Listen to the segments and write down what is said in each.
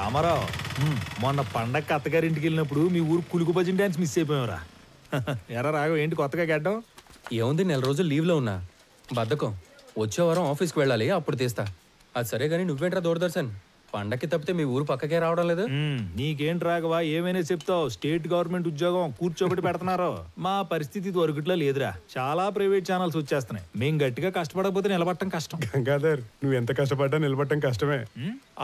రామారావు, మొన్న పండగ అత్తగారింటికి వెళ్ళినప్పుడు మీ ఊరు కులుకు భజన డాన్స్ మిస్ అయిపోయావురా. ఎరా రాఘవ, ఏంటి కొత్తగా గడ్డం? ఏముంది, 4 రోజులు లీవ్లో ఉన్నా. బద్ధకం. వచ్చే వారం ఆఫీస్కి వెళ్ళాలి, అప్పుడు తీస్తా. అది సరే కానీ నువ్వేంట్రా దూరదర్శన్, పండక్కి తప్పితే మీ ఊరు పక్కకే రావడం లేదు? నీకేంటి రాఘవా, ఏమైనా చెప్తావు? స్టేట్ గవర్నమెంట్ ఉద్యోగం కూర్చోబెట్టి పెడుతున్నారు. మా పరిస్థితి దొరకట్లో లేదురా. చాలా ప్రైవేట్ ఛానల్స్ వచ్చేస్తున్నాయి. మేము గట్టిగా కష్టపడకపోతే నిలబడటం కష్టం. గంగాధర్, నువ్వు ఎంత కష్టపడ్డా నిలబడటం కష్టమే.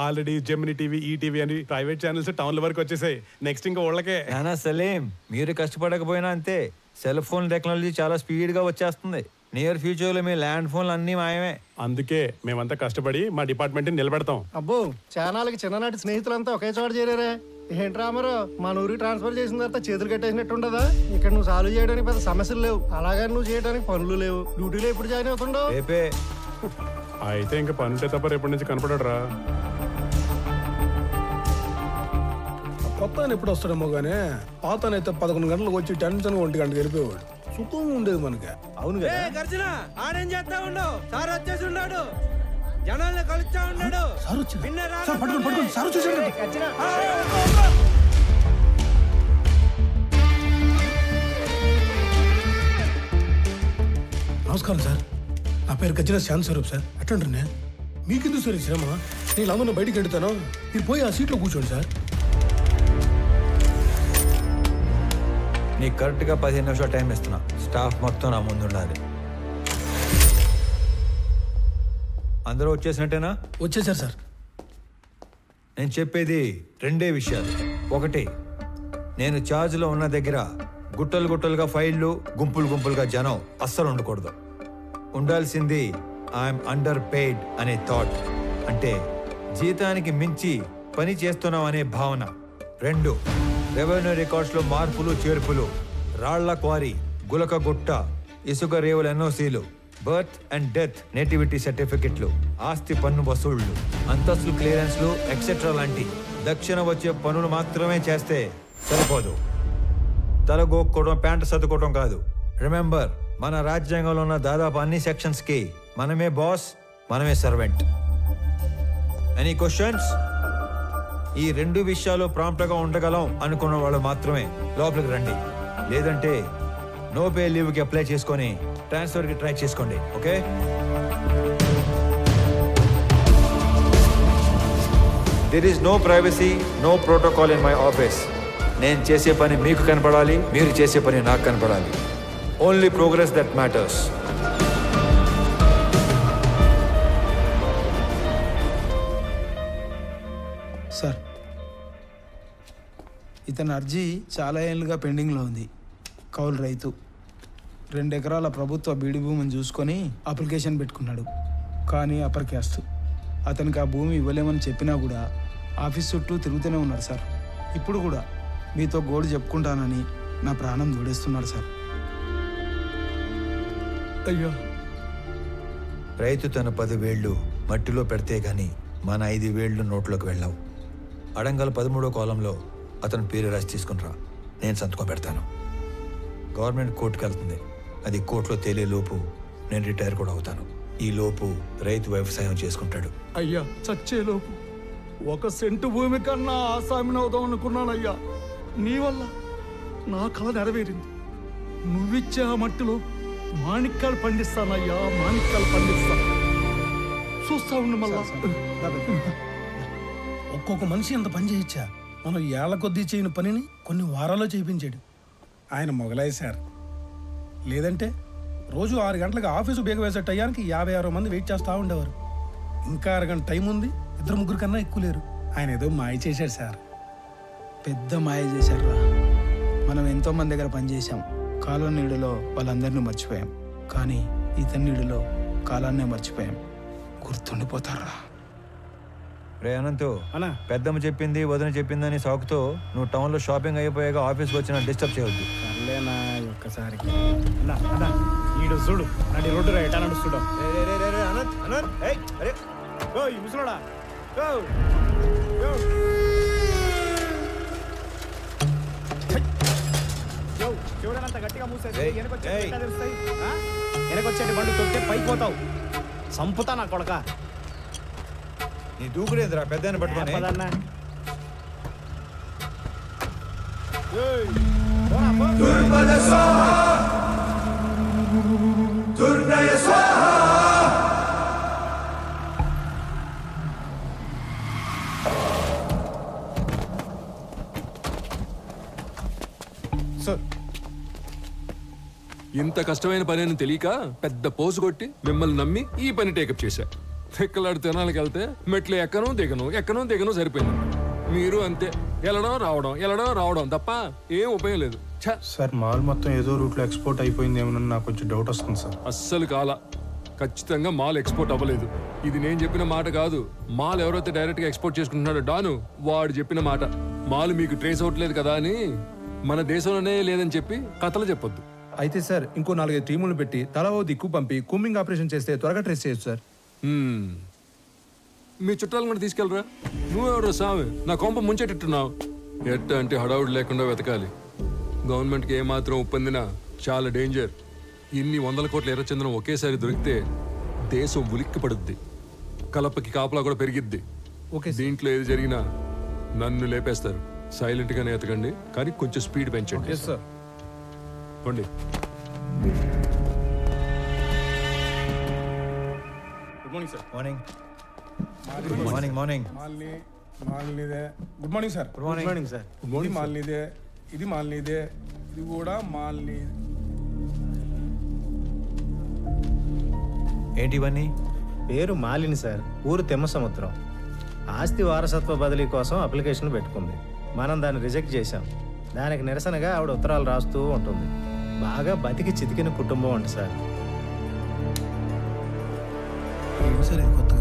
ఆల్రెడీ జెమిని టీవీ, ఈటీవీ అని ప్రైవేట్ ఛానల్స్ టౌన్ల వరకు వచ్చేసాయి. నెక్స్ట్ ఇంకా ఊళ్ళకే. నానా సలీం, మీరు కష్టపడకపోయినా అంతే. సెల్ ఫోన్ టెక్నాలజీ చాలా స్పీడ్గా వచ్చేస్తుంది. నియర్ ఫ్యూచర్లో మీ ల్యాండ్ ఫోన్లు అన్నీ మాయమే. అందుకే మేమంతా కష్టపడి మా డిపార్ట్మెంట్ నిలబెడతాం. అబ్బో, ఛానల్కి చిన్ననాటి స్నేహితులంతా ఒకే చోట చేరారే. ఏంటి రామారావు, మన ఊరికి ట్రాన్స్ఫర్ చేసిన తర్వాత చేతులు కట్టేసినట్టు ఉండదా? ఇక్కడ నువ్వు సాల్వ్ చేయడానికి పెద్ద సమస్యలు లేవు, అలాగని నువ్వు చేయడానికి పనులు లేవు. డ్యూటీలో ఎప్పుడు జాయిన్ అవుతుండవు? రేపే. అయితే ఇంకా పని ఉంటే తప్ప రేపటి నుంచి కనపడరా. కొత్త ఎప్పుడు వస్తాడేమో గానీ పాతనైతే 11 గంటలకు వచ్చి టెన్షన్ 1 గంటకు వెళ్ళిపోయాడు. సుఖం ఉండేది మనకి. అవును కదా. గర్జన ఆడేం చేస్తా ఉండవు, సార్ వచ్చేసి ఉన్నాడు, జనాల్ని కలుస్తా ఉన్నాడు. సార్ వచ్చాడు. సార్ పట్టుకోండి, పట్టుకోండి. సార్ వచ్చేసాడు. నమస్కారం సార్, నా పేరు గజ్జన శ్యామ్ స్వరూప్ సార్. ఎట్లంటారు మీకెందుకు సార్ ఈ శ్రమ? నేను అందరిని బయటికి వెళ్తాను, మీరు పోయి ఆ సీట్లో కూర్చోండి సార్. నీకు కరెక్ట్గా 15 నిమిషాలు టైం ఇస్తున్నా. స్టాఫ్ మొత్తం నా ముందు ఉండాలి. అందరూ వచ్చేసినట్టేనా? వచ్చేసారు సార్. నేను చెప్పేది 2 విషయాలు. ఒకటి, నేను ఛార్జ్లో ఉన్న దగ్గర గుట్టలు గుట్టలుగా ఫైళ్ళు, గుంపులు గుంపులుగా జనం అస్సలు ఉండకూడదు. ఉండాల్సింది ఐఎమ్ అండర్ పెయిడ్ అనే థాట్, అంటే జీతానికి మించి పని చేస్తున్నాం అనే భావన. 2, రెవెన్యూ రికార్డ్స్లో మార్పులు చేర్పులు, రాళ్ల క్వారీ, గులక గుట్ట, ఇసుక రేవుల ఎన్ఓసీలు, బర్త్ అండ్ డెత్ నేటివిటీ సర్టిఫికెట్లు, ఆస్తి పన్ను వసూళ్లు, అంతస్తులు క్లియరెన్స్లు ఎక్సెట్రా లాంటి దక్షిణ వచ్చే పనులు మాత్రమే చేస్తే సరిపోదు. తలగోక్కోవడం, ప్యాంటు సర్దుకోవడం కాదు. రిమెంబర్, మన రాజ్యాంగంలో ఉన్న దాదాపు అన్ని సెక్షన్స్కి మనమే బాస్, మనమే సర్వెంట్. Any questions? ఈ 2 విషయాలు ప్రాంప్ట్గా ఉండగలం అనుకున్న వాళ్ళు మాత్రమే లోపలికి రండి. లేదంటే నో పే లీవ్కి అప్లై చేసుకొని ట్రాన్స్ఫర్కి ట్రై చేసుకోండి. Okay? There is no privacy, no protocol in my office. నేను చేసే పని మీకు కనపడాలి, మీరు చేసే పని నాకు కనపడాలి. Only progress that matters. Sir, ఇతని అర్జీ చాలా ఏళ్ళుగా పెండింగ్లో ఉంది. కౌలు రైతు, 2 ఎకరాల ప్రభుత్వ బీడి భూమిని చూసుకొని అప్లికేషన్ పెట్టుకున్నాడు. కానీ అప్పర్ క్యాస్ట్. అతనికి ఆ భూమి ఇవ్వలేమని చెప్పినా కూడా ఆఫీస్ చుట్టూ తిరుగుతూనే ఉన్నాడు సార్. ఇప్పుడు కూడా మీతో గోడు చెప్పుకుంటానని నా ప్రాణం దూడేస్తున్నాడు సార్. అయ్యో, రైతు తన 10 వేళ్ళు మట్టిలో పెడితే గాని మన 5 వేళ్ళు నోట్లోకి వెళ్ళావు. అడంగల్ 13వ కాలంలో అతను పేరు రాసి తీసుకునిరా, నేను సంతకం పెడతాను. గవర్నమెంట్ కోర్టుకు వెళ్తుంది. అది కోర్టులో తేలే లోపు నేను రిటైర్ కూడా అవుతాను. ఈ లోపు రైతు వ్యవసాయం చేసుకుంటాడు. అయ్యా, చచ్చేలోపు 1 సెంటు భూమి కన్నా ఆసామిని అవుదాం అనుకున్నానయ్యా. నీ వల్ల నా కళ నెరవేరింది. నువ్విచ్చే ఆ మట్టిలో మాణిక్యాలు పండిస్తానయ్యా, మాణిక్యాలు పండిస్తాను. చూస్తా ఉండు మళ్ళా. ఒక్కొక్క మనిషి ఎంత పని చేయొచ్చా? మనం ఏళ్ల కొద్దీ చేయని పనిని కొన్ని వారాల్లో చేయించాడు ఆయన. మొగలాయి సార్. లేదంటే రోజు 6 గంటలకు ఆఫీసు బేగ వేసే టయానికి 56 మంది వెయిట్ చేస్తూ ఉండేవారు. ఇంకా 6 గంట టైం ఉంది, 2-3 కన్నా ఎక్కువ లేరు. ఆయన ఏదో మాయ చేశాడు సార్. పెద్ద మాయ చేశారా. మనం ఎంతోమంది దగ్గర పనిచేసాం. కాలం నీడలో వాళ్ళందరినీ మర్చిపోయాం. కానీ ఇతని నీడలో కాలాన్నే మర్చిపోయాం. గుర్తుండిపోతారా? రే అనంతు, పెద్దమ్మ చెప్పింది, వదిన చెప్పిందని సాకుతో నువ్వు టౌన్లో షాపింగ్ అయిపోయాక ఆఫీస్కి వచ్చిన డిస్టర్బ్ చేయవద్దు. సర్లేనా, ఒక్కసారికి ఈడు చూడు, నడి రోడ్డు ఎటా నడుస్తుడా. ముసలోడా, చూడనంత గట్టిగా మూసేది వెనకొచ్చేటి బండు తొక్కితే పైకి పోతావు. సంపుతా నా కొడక. నీ దూకుడేంద్రా పెద్ద పట్టుకొని. ఇంత కష్టమైన పని అని తెలియక పెద్ద పోసు కొట్టి మిమ్మల్ని నమ్మి ఈ పని టేకప్ చేశా. ఎక్కలాడు తినాలకి వెళ్తే మెట్లు ఎక్కను దిగను సరిపోయింది. మీరు అంతే, వెళ్ళడం రావడం తప్ప ఏం ఉపయోగం లేదు. సార్ మాల్ మొత్తం ఏదో రూట్లో ఎక్స్పోర్ట్ అయిపోయింది ఏమన్నా నాకు కొంచెం డౌట్ వస్తుంది సార్. అస్సలు కాల, ఖచ్చితంగా మాల్ ఎక్స్పోర్ట్ అవ్వలేదు. ఇది నేను చెప్పిన మాట కాదు, మాల్ ఎవరైతే డైరెక్ట్ గా ఎక్స్పోర్ట్ చేసుకుంటున్నాడో డాను వాడు చెప్పిన మాట. మాల్ మీకు ట్రేస్ అవ్వట్లేదు కదా అని మన దేశంలోనే లేదని చెప్పి కథలు చెప్పొద్దు. అయితే సార్ ఇంకో 4 టీములు పెట్టి తలా ఓ దిక్కు పంపి కూంబింగ్ ఆపరేషన్ చేస్తే త్వరగా ట్రేస్ చేయొచ్చు సార్. మీ చుట్టాలు కూడా తీసుకెళ్ళరా. నువ్వెవరు సామి నా కొంప ముంచేటట్టున్నావు. ఎట్ట అంటే హడావుడి లేకుండా వెతకాలి. గవర్నమెంట్కి ఏమాత్రం ఒప్పందినా చాలా డేంజర్. ఇన్ని 100 కోట్ల ఎర్రచందనం ఒకేసారి దొరికితే దేశం ఉలిక్కి పడుద్ది. కలపకి కాపలా కూడా పెరిగిద్ది. దీంట్లో ఏది జరిగినా నన్ను లేపేస్తారు. సైలెంట్ గానే ఎతకండి, కానీ కొంచెం స్పీడ్ పెంచండి. పండి. Good morning sir. మార్నింగ్. మాల్నీదే. Good morning sir. Good morning sir. ఇది మాల్నీదే, ఇది మాల్నీదే, ఇది కూడా మాల్నీ. ఏంటి ఇవన్నీ? పేరు మాలిని సార్, ఊరు తిమ్మసముద్రం. ఆస్తి వారసత్వ బదిలీ కోసం అప్లికేషన్ పెట్టుకుంది. మనం దాన్ని రిజెక్ట్ చేశాం. దానికి నిరసనగా ఆవిడ ఉత్తరాలు రాస్తూ ఉంటుంది. బాగా బతికి చితికిన కుటుంబం అంట సార్. సరే కొత్తగా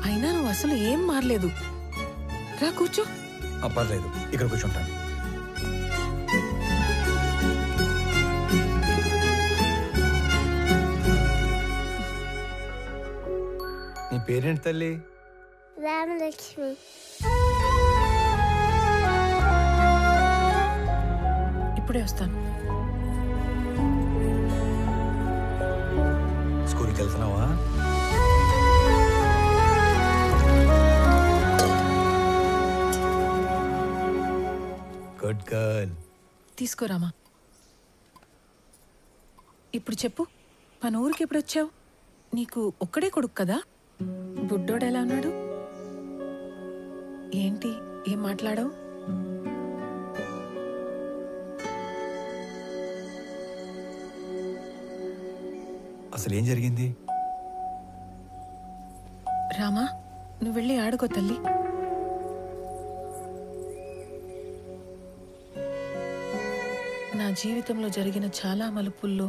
అయినా నువ్వు అసలు ఏం మారలేదు. రా కూర్చో. పర్లేదు, ఇక్కడ కూర్చుంటాను. నీ పేరేంటి తల్లి? రామలక్ష్మి. ఇప్పుడే వస్తాను. స్కూల్కి వెళ్తున్నావా? Good girl. తీసుకోరామా. ఇప్పుడు చెప్పు, మన ఊరికి ఎప్పుడు వచ్చావు? నీకు ఒక్కడే కొడుకు కదా? బుడ్డోడు ఎలా ఉన్నాడు? ఏంటి ఏం మాట్లాడావు? అసలు ఏం జరిగింది? రామా, నువ్వు వెళ్ళి ఆడుకో తల్లి. నా జీవితంలో జరిగిన చాలా మలుపుల్లో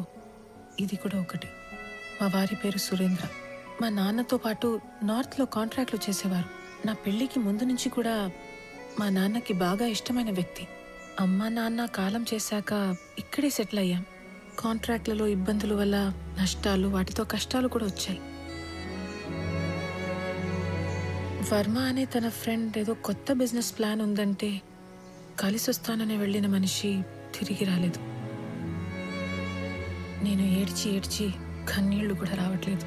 ఇది కూడా ఒకటి. మా వారి పేరు సురేంద్ర. మా నాన్నతో పాటు నార్త్లో కాంట్రాక్ట్లు చేసేవారు. నా పెళ్లికి ముందు నుంచి కూడా మా నాన్నకి బాగా ఇష్టమైన వ్యక్తి. అమ్మ నాన్న కాలం చేశాక ఇక్కడే సెటిల్ అయ్యాం. కాంట్రాక్ట్లలో ఇబ్బందుల వల్ల నష్టాలు, వాటితో కష్టాలు కూడా వచ్చాయి. వర్మ అనే తన ఫ్రెండ్ ఏదో కొత్త బిజినెస్ ప్లాన్ ఉందంటే కలిసి వస్తానని వెళ్ళిన మనిషి తిరిగి రాలేదు. నేను ఏడ్చి ఏడ్చి కన్నీళ్లు కూడా రావట్లేదు.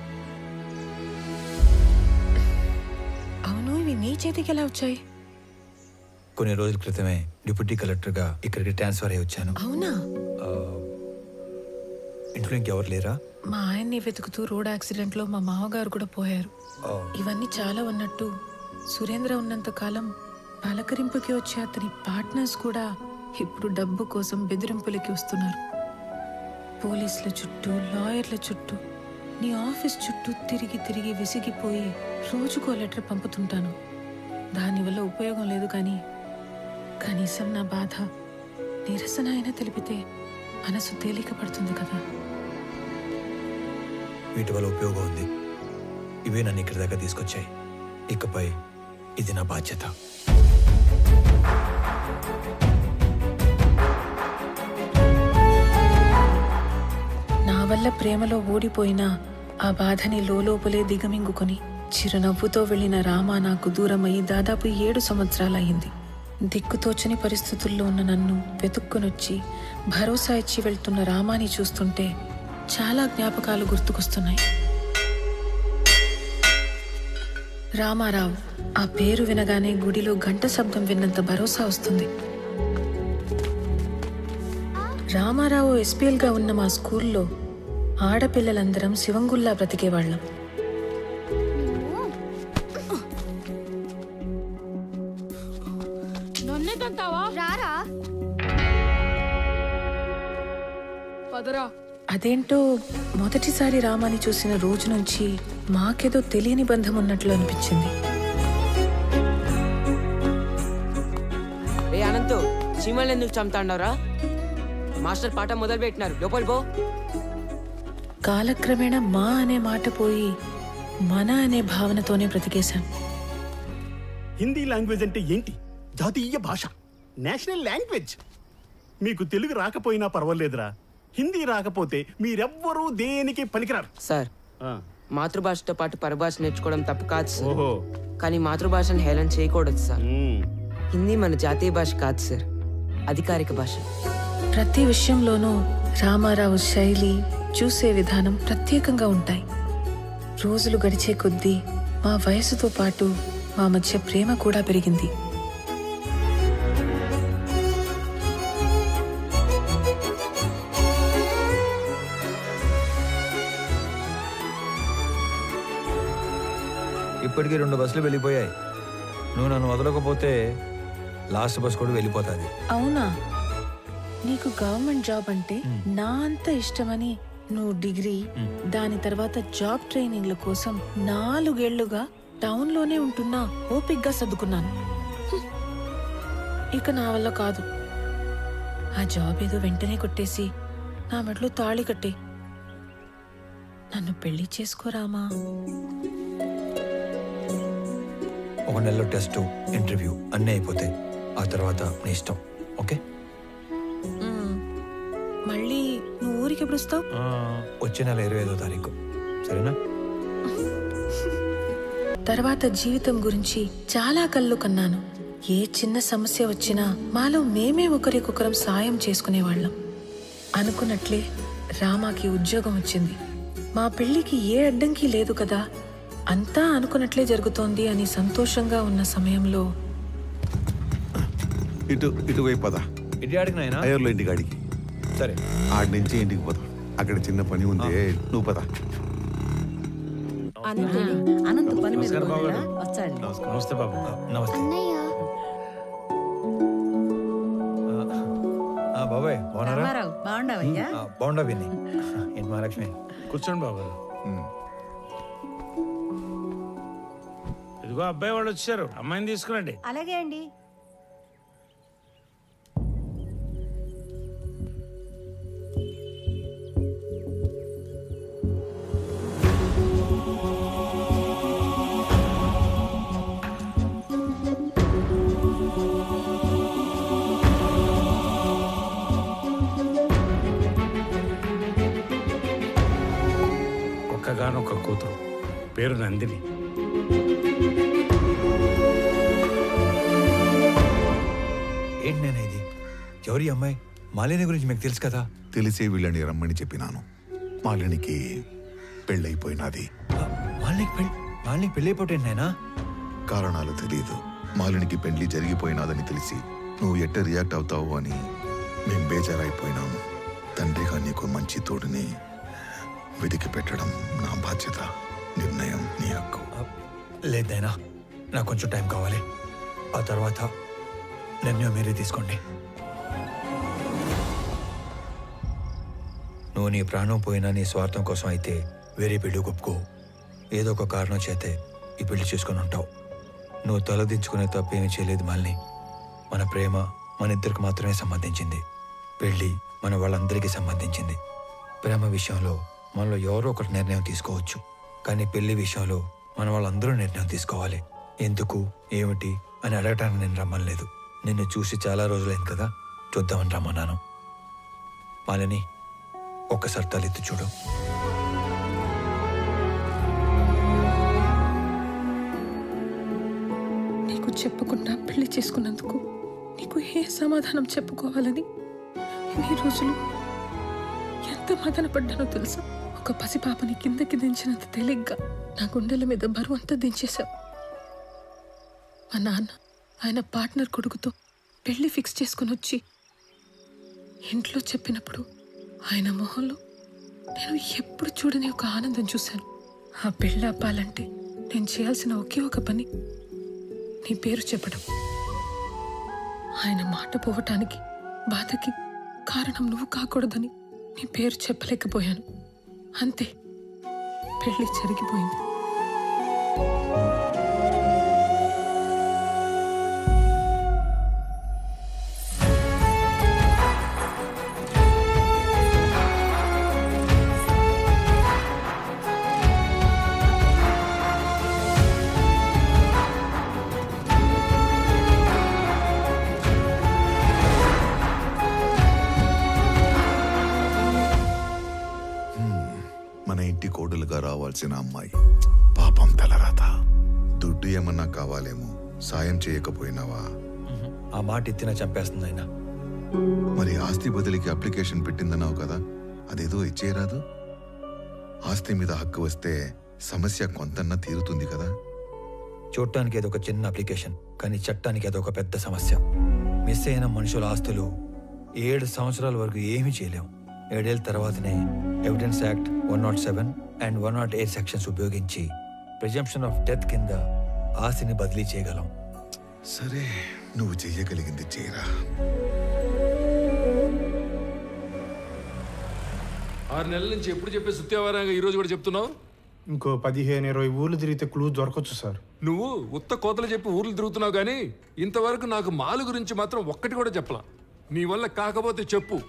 అవును, ఇవి నీ చేతికి ఎలా వచ్చాయి? కొన్ని రోజుల క్రితమే డిప్యూటీ కలెక్టర్గా ఇక్కడికి ట్రాన్స్ఫర్ అయ్యి వచ్చాను. అవునా? ఇంట్లో ఇంకెవరు లేరా? మా ఆయన్ని వెతుకుతూ రోడ్ యాక్సిడెంట్లో మా మామగారు కూడా పోయారు. ఇవన్నీ చాలా ఉన్నట్టు సురేంద్ర ఉన్నంత కాలం పలకరింపుకి వచ్చే అతని పార్ట్నర్స్ కూడా ఇప్పుడు డబ్బు కోసం బెదిరింపులకి వస్తున్నారు. పోలీసుల చుట్టూ, లాయర్ల చుట్టూ, నీ ఆఫీస్ చుట్టూ తిరిగి తిరిగి విసిగిపోయి రోజుకో లెటర్ పంపుతుంటాను. దానివల్ల ఉపయోగం లేదు, కానీ కనీసం నా బాధ, నిరసన అయినా తెలిపితే మనసు తేలిక పడుతుంది కదా. వీటి వల్ల ఉపయోగం ఉంది. ఇవే నన్ను ఇక్కడి దాకా తీసుకొచ్చాయి. ఇకపై ఇది నా బాధ్యత. వల్ల ప్రేమలో ఓడిపోయినా ఆ బాధని లోపలే దిగమింగుకొని చిరునవ్వుతో వెళ్లిన రామ నాకు దూరమయ్యి దాదాపు 7 సంవత్సరాలయ్యింది. దిక్కుతోచని పరిస్థితుల్లో ఉన్న నన్ను వెతుక్కునొచ్చి భరోసా ఇచ్చి వెళ్తున్న రామాని చూస్తుంటే చాలా జ్ఞాపకాలు గుర్తుకొస్తున్నాయి. రామారావు, ఆ పేరు వినగానే గుడిలో గంట శబ్దం విన్నంత భరోసా వస్తుంది. రామారావు ఎస్పీఎల్గా ఉన్న మా స్కూల్లో ఆడపిల్లలందరం శివంగుల్లా బ్రతికేవాళ్ళం. అదేంటో మొదటిసారి రామాని చూసిన రోజు నుంచి మాకేదో తెలియని బంధం ఉన్నట్లు అనిపించింది. అనంతు చీమల్ని ఎందుకు చంపుతాండవరా? మాస్టర్ పాఠం మొదలు పెట్టినారు, లోపలి పో. కాలక్రమేణా మా అనే మాట పోయి మన అనే భావనతోనే బ్రతికేశాం. హిందీ లాంగ్వేజ్ అంటే ఏంటి? జాతీయ భాష, నేషనల్ లాంగ్వేజ్. మీకు తెలుగు రాకపోయినా పర్వాలేదురా, హిందీ రాకపోతే మీరెవ్వరూ దేనికి పనికిరారు. సార్, మాతృభాషతో పాటు పరభాష నేర్చుకోవడం తప్పు కాదు సార్. కానీ మాతృభాషను హేళన చేయకూడదు సార్. హిందీ మన జాతీయ భాష కాదు సార్, అధికారిక భాష. ప్రతి విషయంలోనూ రామారావు శైలి, చూసే విధానం ప్రత్యేకంగా ఉంటాయి. రోజులు గడిచే కొద్దీ మా వయసుతో పాటు మా మధ్య ప్రేమ కూడా పెరిగింది. ఇప్పటికీ 2 బస్సులు వెళ్ళిపోయాయి. నువ్వు నన్ను వదలకపోతే లాస్ట్ బస్ కూడా వెళ్ళిపోతుంది. అవునా? నీకు గవర్నమెంట్ జాబ్ అంటే నా అంత ఇష్టమని నువ్వు డిగ్రీ, దాని తర్వాత జాబ్ ట్రైనింగ్ల కోసం 4 ఏళ్లుగా టౌన్లోనే ఉంటున్నా ఓపిగ్గా సర్దుకున్నాను. ఇక నా వల్ల కాదు. ఆ జాబ్ ఏదో వెంటనే కొట్టేసి నా మెడలో తాళి కట్టి నన్ను పెళ్లి చేసుకోరామా? 1 నెలలో టెస్ట్, ఇంటర్వ్యూ అన్నీ అయిపోతాయి. ఆ తర్వాత నీ ఇష్టం. ఓకే? మళ్ళీ నువ్వు ఊరికి ఎప్పుడు వస్తావు? వచ్చే నెల 25వ తారీఖు. సరేనా? తర్వాత జీవితం గురించి చాలా కళ్ళు కన్నాను. ఏ చిన్న సమస్య వచ్చినా మాలో మేమే ఒకరికొకరం సాయం చేసుకునేవాళ్ళం. అనుకున్నట్లే రామాకి ఉద్యోగం వచ్చింది. మా పెళ్లికి ఏ అడ్డంకి లేదు కదా, అంతా అనుకున్నట్లే జరుగుతోంది అని సంతోషంగా ఉన్న సమయంలో ఇటువైపు పద. అయ్యర్లో ఇంటికి అడిగి. సరే, ఆడి నుంచి ఇంటికి పోదాం. అక్కడ చిన్న పని ఉంది, నువ్వు పద. నమస్తే బాబు. నమస్తే బాబాయ్. బాగున్నారా? బాగుండా విని. ఏంటి మహాలక్ష్మి? కూర్చోండి బాబు. ఇదిగో అబ్బాయి వాళ్ళు వచ్చారు, అమ్మాయిని తీసుకురండి. అలాగే అండి. ఒక్కగానొక్క కూతురు, పేరు నందిని. ఏంటి నేను ఇది? ఎవరి అమ్మాయి? మాలిని గురించి మీకు తెలుసు కదా? తెలిసే వీళ్ళని రమ్మని చెప్పినాను. మాలినికి పెళ్ళైపోయినది. మాలినికి పెళ్ళైపోయింది నాయనా? కారణాలు తెలియదు. మాలినికి పెళ్లి జరిగిపోయినాదని తెలిసి నువ్వు ఎట్ట రియాక్ట్ అవుతావు అని మేం బేజారైపోయినాము. తండ్రిగా నీకు మంచి తోడుని వెతికి పెట్టడం నా బాధ్యత. నిర్ణయం నీ హక్కు. లేదైనా నాకు కొంచెం టైం కావాలి. ఆ తర్వాత నిర్ణయం మీరే తీసుకోండి. నువ్వు నీ ప్రాణం పోయినా నీ స్వార్థం కోసం అయితే వేరే పెళ్లి ఒప్పుకో. ఏదో ఒక కారణం చేతే ఈ పెళ్లి చేసుకుని ఉంటావు. నువ్వు తలదించుకునే తప్పేమీ చేయలేదు మాలిని. మన ప్రేమ మన ఇద్దరికి మాత్రమే సంబంధించింది. పెళ్లి మన వాళ్ళందరికీ సంబంధించింది. ప్రేమ విషయంలో మనలో ఎవరో ఒకటి నిర్ణయం తీసుకోవచ్చు, కానీ పెళ్లి విషయంలో మన వాళ్ళందరూ నిర్ణయం తీసుకోవాలి. ఎందుకు, ఏమిటి అని అడగటానికి నేను రమ్మనలేదు. నిన్ను చూసి చాలా రోజులైంది కదా, చూద్దామని రమ్మన్నాను. మాలిని, ఒక్కసారి తలెత్తి చూడు. నీకు చెప్పకుండా పెళ్లి చేసుకున్నందుకు నీకు ఏ సమాధానం చెప్పుకోవాలని ఇన్ని రోజులు ఎంత మదన పడ్డానో తెలుసా. ఒక పసిపాపని కిందకి దించినంత తేలిగ్గా నా గుండెల మీద బరువు అంతా దించేశావు. మా నాన్న ఆయన పార్ట్నర్ కొడుకుతో పెళ్లి ఫిక్స్ చేసుకుని వచ్చి ఇంట్లో చెప్పినప్పుడు ఆయన మొహంలో నేను ఎప్పుడు చూడని ఒక ఆనందం చూశాను. ఆ పెళ్ళి అప్పాలంటే నేను చేయాల్సిన ఒకే ఒక పని నీ పేరు చెప్పడం. ఆయన మాట పోవటానికి బాధకి కారణం నువ్వు కాకూడదని నీ పేరు చెప్పలేకపోయాను. అంతే, పెళ్లి జరిగిపోయింది. కోడలుగా రావాల్సిన అమ్మాయి పాపం తలరాత. దుడ్డు ఏమన్నా కావాలేమో, సాయం చేయకపోయినావా? ఆ మాట ఎత్తిన చంపేస్తుంది ఆయన. మరి ఆస్తి బదిలీకి అప్లికేషన్ పెట్టిందన్నావు కదా, అదేదో ఇచ్చేయరాదు? ఆస్తి మీద హక్కు వస్తే సమస్య కొంతన్నా తీరుతుంది కదా. చూడటానికి ఏదో ఒక చిన్న అప్లికేషన్, కానీ చట్టానికి అదొక పెద్ద సమస్య. మిస్ అయిన మనుషుల ఆస్తులు 7 సంవత్సరాల వరకు ఏమీ చేయలేం. 7 ఏళ్ళ తర్వాతనే ఎవిడెన్స్ యాక్ట్ 107 అండ్ 108 సెక్షన్స్ ఉపయోగించి ప్రిజంప్షన్ ఆఫ్ డెత్ కింద ఆస్తిని బదిలీ చేయగలం. సరే, నువ్వు చెయ్యగలిగింది చేయరా. 6 నెలల నుంచి ఎప్పుడు చెప్పే సుత్యావారంగా ఈరోజు కూడా చెప్తున్నావు? ఇంకో 15-20 ఊర్లు తిరిగితే క్లూ దొరకచ్చు సార్. నువ్వు ఉత్త కోతలు చెప్పి ఊర్లు తిరుగుతున్నావు కానీ ఇంతవరకు నాకు మాలు గురించి మాత్రం ఒక్కటి కూడా చెప్పలా. నీ వల్ల కాకపోతే చెప్పు,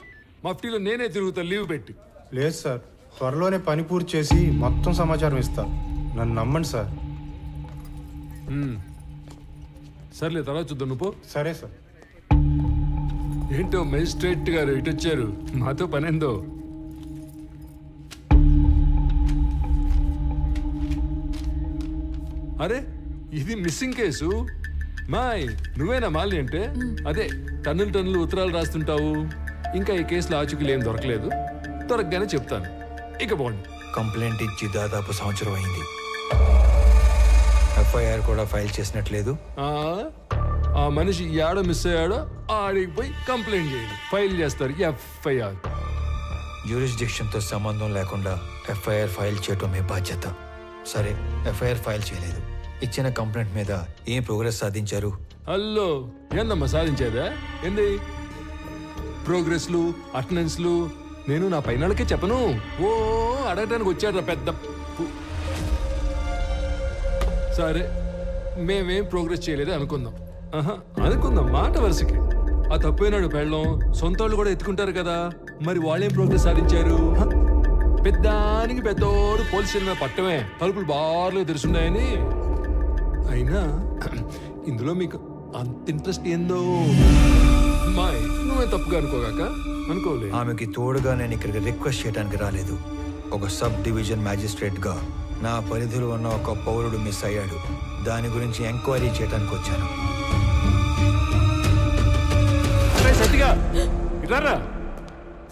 మఫ్టీలో నేనే తిరుగుతా లీవ్ పెట్టి. లేదు సార్, త్వరలోనే పని పూర్తి చేసి మొత్తం సమాచారం ఇస్తా. నన్ను నమ్మండి సార్. సర్లే, తర్వాత చూద్దాం. నువ్వు సరే సార్. ఏంటో మెజిస్ట్రేట్ గారు ఇటు వచ్చారు, మాతో పనేందో. అరే, ఇది మిస్సింగ్ కేసు. మాయ్, నువ్వేనా మాలి అంటే? అదే టన్నులు ఉత్తరాలు రాస్తుంటావు. ఇంకా ఈ కేసులో ఆచూకీలు ఏం దొరకలేదు, దొరకగానే చెప్తాను. ఇక పోండి. కంప్లైంట్ ఇచ్చి దాదాపు సంవత్సరం అయింది. ఎఫ్ఐఆర్ కూడా ఫైల్ చేసినట్లేదు. ఆ మనిషి ఏడో మిస్ అయ్యాడో ఆడికి పోయి కంప్లైంట్ చేయండి, ఫైల్ చేస్తారు ఎఫ్ఐఆర్. జ్యూరిస్డిక్షన్తో సంబంధం లేకుండా ఎఫ్ఐఆర్ ఫైల్ చేయటం మీ బాధ్యత. సరే, ఎఫ్ఐఆర్ ఫైల్ చేయలేదు. ఇచ్చిన కంప్లైంట్ మీద ఏం ప్రోగ్రెస్ సాధించారు? హలో, ఏందమ్మా సాధించేదా? ఏంది ప్రోగ్రెస్లు, అటెండెన్స్లు? నేను నా పైనకే చెప్పను. ఓ అడగటానికి వచ్చాడు పెద్ద. సరే, మేమేం ప్రోగ్రెస్ చేయలేదు అనుకుందాం. అనుకుందాం మాట వరుసకి. ఆ తప్పైనాడు పెళ్ళం, సొంత వాళ్ళు కూడా ఎత్తుకుంటారు కదా, మరి వాళ్ళేం ప్రోగ్రెస్ సాధించారు? పెద్దానికి పెద్దోడు పోలీస్ స్టేషన్ మీద పట్టమే, తలుపులు బార్లో తెరుచున్నాయని. అయినా ఇందులో మీకు అంత ఇంట్రెస్ట్ ఏందో? మాయ్, నువ్వే తప్పుగా అనుకోగాక. అనుకోలే. ఆమెకి తోడుగా నేను ఇక్కడికి రిక్వెస్ట్ చేయడానికి రాలేదు. ఒక సబ్ డివిజన్ మ్యాజిస్ట్రేట్ గా నా పరిధిలో ఉన్న ఒక పౌరుడు మిస్ అయ్యాడు, దాని గురించి ఎంక్వైరీ చేయడానికి వచ్చాను.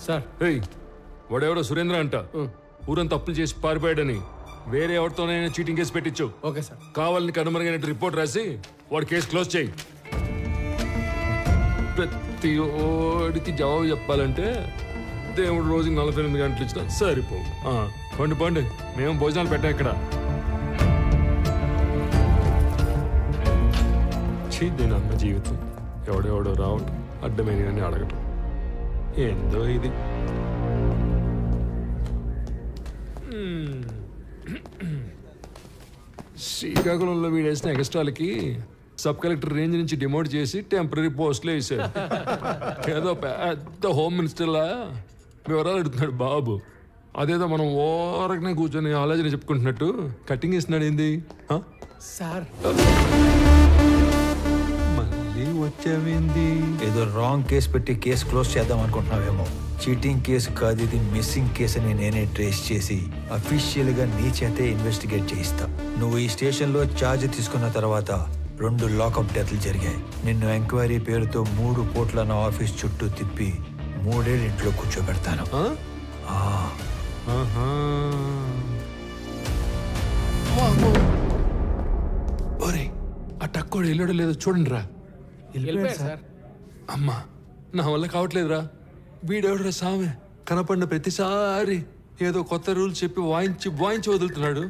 సార్, వాడెవడో సురేంద్ర అంట, ఊరంతా అప్పులు చేసి పారిపోయాడని వేరే ఎవరితోనైనా చీటింగ్ కేసు పెట్టించు. Okay sir. కావాలని కనుమరుగైనట్టు రిపోర్ట్ రాసి వాడు కేసు క్లోజ్ చేయి. ప్రతి ఓడికి జవాబు చెప్పాలంటే దేవుడు రోజుకి 48 గంటలు ఇచ్చినా సరిపోవు. పండి పండి, మేము భోజనాలు పెట్టాం ఇక్కడ. చీద్దిన అన్న జీవితం, ఎవడెవడో రావటం, అడ్డమైన అని అడగటం, ఏందో ఇది. శ్రీకాకుళంలో వీడేసిన ఎక్స్ట్రాలకి సబ్ కలెక్టర్ రేంజ్ నుంచి డిమోట్ చేసి టెంపరీ పోస్టులు వేసాడు. ఏదో పెద్ద హోమ్ మినిస్టర్లా వివరాలు అడుగుతున్నాడు బాబు. అదేదో మనం ఓరకనే కూర్చొని ఆలోచన చెప్పుకుంటున్నట్టు కటింగ్ ఇస్తున్నాడు. ఏంది సార్? మళ్ళీ వచ్చావింది ఏదో రాంగ్ కేసు పెట్టి కేసు క్లోజ్ చేద్దాం అనుకుంటున్నావేమో. చీటింగ్ కేసు కాదు ఇది, మిస్సింగ్ కేసు అని నేనే ట్రేస్ చేసి అఫీషియల్ గా నీ చేతే ఇన్వెస్టిగేట్ చేయిస్తా. నువ్వు ఈ స్టేషన్ లో ఛార్జ్ తీసుకున్న తర్వాత 2 లాకప్ డెత్లు జరిగాయి. నిన్ను ఎంక్వైరీ పేరుతో 3 కోట్ల నా ఆఫీస్ చుట్టూ తిప్పి 3 ఏళ్ళు ఇంట్లో కూర్చోబెడతాను. ఒరే ఆ టక్కోడు వెళ్ళాడో లేదో చూడండి రా. అమ్మా నా వల్ల కావట్లేదురా. వీడెవడరా సామె కనపడిన ప్రతిసారి ఏదో కొత్త రూల్ చెప్పి వాయించి వదులుతున్నాడు.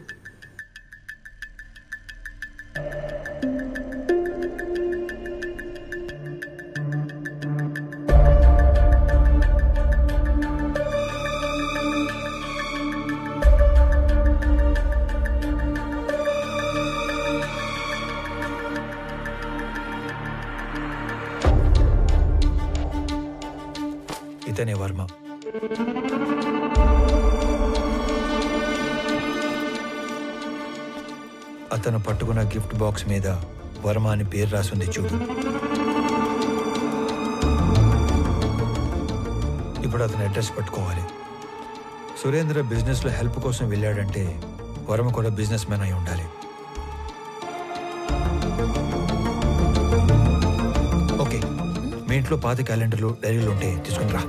ఇతనే వర్మ. అతను పట్టుకున్న గిఫ్ట్ బాక్స్ మీద వర్మ అని పేరు రాసింది చూడు. ఇప్పుడు అతని అడ్రస్ పట్టుకోవాలి. సురేంద్ర బిజినెస్ లో హెల్ప్ కోసం వెళ్ళాడంటే వర్మ కూడా బిజినెస్ మ్యాన్ అయి ఉండాలి. ఓకే, మీ ఇంట్లో పాత క్యాలెండర్లు డైరీలు ఉంటే తీసుకుని రా.